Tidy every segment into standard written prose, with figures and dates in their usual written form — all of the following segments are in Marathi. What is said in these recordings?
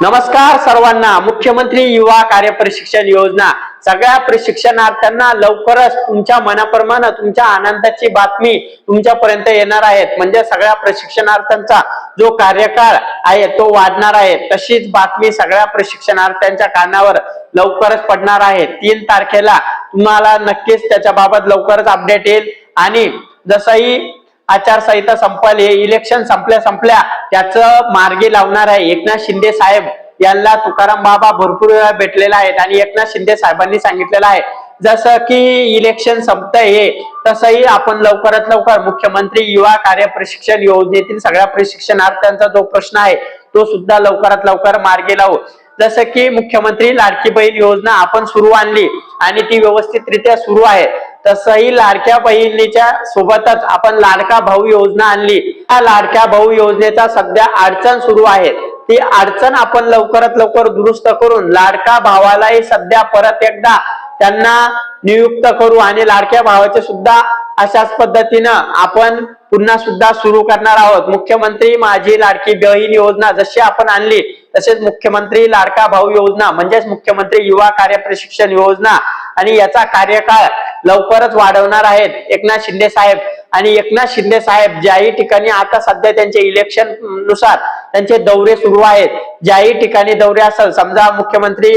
नमस्कार सर्वांना। मुख्यमंत्री युवा कार्य प्रशिक्षण योजना सगळ्या प्रशिक्षणार्थ्यांना लवकरच तुमच्या मनाप्रमाणे तुमच्या आनंदाची बातमी तुमच्यापर्यंत येणार आहे। म्हणजे सगळ्या प्रशिक्षणार्थ्यांचा जो कार्यकाळ आहे तो वाढणार आहे, तशीच बातमी सगळ्या प्रशिक्षणार्थ्यांच्या कानावर लवकरच पडणार आहे। 3 तारखेला तुम्हाला नक्कीच त्याच्याबाबत लवकरच अपडेट येईल। आणि जसंही आचारसंहिता संपली, इलेक्शन संपल्या त्याचं मार्गी लावणार आहे। एकनाथ शिंदे साहेब यांना तुकाराम बाबा भरपूर वेळा भेटलेला आहेत आणि एकनाथ शिंदे साहेबांनी सांगितलेलं आहे जसं की इलेक्शन संपतंय तसंही आपण लवकरात लवकर मुख्यमंत्री युवा कार्य प्रशिक्षण योजनेतील सगळ्या प्रशिक्षणार्थ्यांचा जो प्रश्न आहे तो सुद्धा लवकरात लवकर मार्गी लावू। जसं की मुख्यमंत्री लाडकी बहीण योजना आपण सुरू आणली आणि ती व्यवस्थितरित्या सुरू आहे, तसंही लाडक्या बहिणीच्या सोबतच आपण लाडका भाऊ योजना आणली। त्या लाडक्या भाऊ योजनेचा सध्या अडचण सुरू आहे, ती अडचण आपण लवकरात लवकर दुरुस्त करून लाडका भावालाही सध्या परत एकदा त्यांना नियुक्त करू आणि लाडक्या भावाचे सुद्धा अशाच पद्धतीनं आपण पुन्हा सुद्धा सुरू करणार आहोत। मुख्यमंत्री माझी लाडकी बहीण योजना जशी आपण आणली तसेच मुख्यमंत्री लाडका भाऊ योजना म्हणजेच मुख्यमंत्री युवा कार्य प्रशिक्षण योजना आणि याचा कार्यकाळ लवकरच वाढवणार आहेत एकनाथ शिंदे साहेब। आणि एकनाथ शिंदे साहेब ज्याही ठिकाणी आता सध्या त्यांचे इलेक्शन नुसार त्यांचे दौरे सुरू आहेत, ज्याही ठिकाणी दौरे असेल, समजा मुख्यमंत्री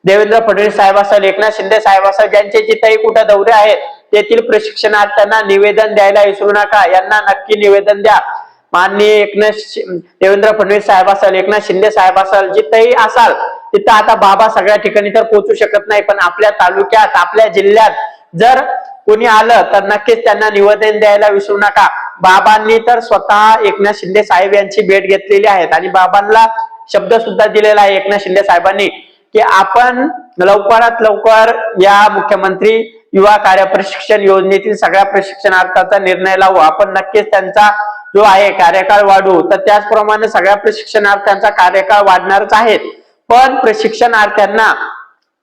देवेंद्र फडणवीस साहेब असेल, एकनाथ शिंदे साहेब असेल, ज्यांचे जिथेही कुठे दौरे आहेत तेथील प्रशिक्षणार्थ्यांना निवेदन द्यायला विसरू नका। यांना नक्की निवेदन द्या। माननीय देवेंद्र फडणवीस साहेब असेल, एकनाथ शिंदे साहेब असेल, जिथेही असाल तिथं आता बाबा सगळ्या ठिकाणी तर पोहोचू शकत नाही, पण आपल्या तालुक्यात आपल्या जिल्ह्यात जर कोणी आलं तर नक्कीच त्यांना निवेदन द्यायला विसरू नका। बाबांनी तर स्वतः एकनाथ शिंदे साहेब यांची भेट घेतलेली आहे आणि बाबांना शब्द सुद्धा दिलेला आहे एकनाथ शिंदे साहेबांनी की आपण लवकरात लवकर या मुख्यमंत्री युवा कार्य प्रशिक्षण योजनेतील सगळ्या प्रशिक्षणार्थांचा निर्णय लावू। आपण नक्कीच त्यांचा जो आहे कार्यकाळ वाढवू। तर त्याचप्रमाणे सगळ्या प्रशिक्षणार्थ्यांचा कार्यकाळ वाढणारच आहे, पण प्रशिक्षणार्थ्यांना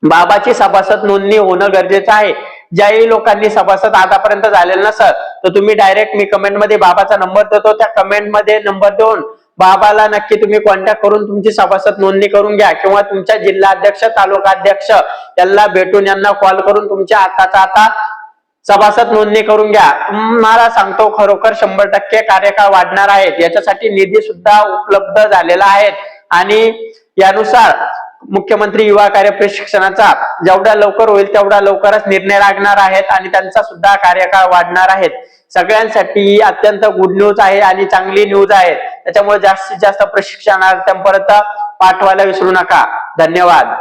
बाबाची सभासद नोंदणी होणं गरजेचं आहे। ज्याही लोकांनी सभासद आतापर्यंत झालेलं नसेल तर तुम्ही डायरेक्ट मी कमेंट मध्ये बाबाचा नंबर देतो, त्या कमेंट मध्ये नंबर देऊन बाबाला नक्की तुम्ही कॉन्टॅक्ट करून तुमची सभासद नोंदणी करून घ्या किंवा तुमच्या जिल्हाध्यक्ष तालुका अध्यक्ष यांना भेटून यांना कॉल करून तुमच्या आता सभासद नोंदणी करून घ्या। मला सांगतो खरोखर 100% कार्यकाळ वाढणार आहे। याच्यासाठी निधी सुद्धा उपलब्ध झालेला आहे आणि यानुसार मुख्यमंत्री युवा कार्य प्रशिक्षणाचा जेवढा लवकर होईल तेवढा लवकरच निर्णय लागणार आहेत आणि त्यांचा सुद्धा कार्यकाळ वाढणार आहे। सगळ्यांसाठी ही अत्यंत गुड न्यूज आहे आणि चांगली न्यूज आहे, त्याच्यामुळे जास्तीत जास्त प्रशिक्षणार्थ्यांपर्यंत पाठवायला विसरू नका। धन्यवाद।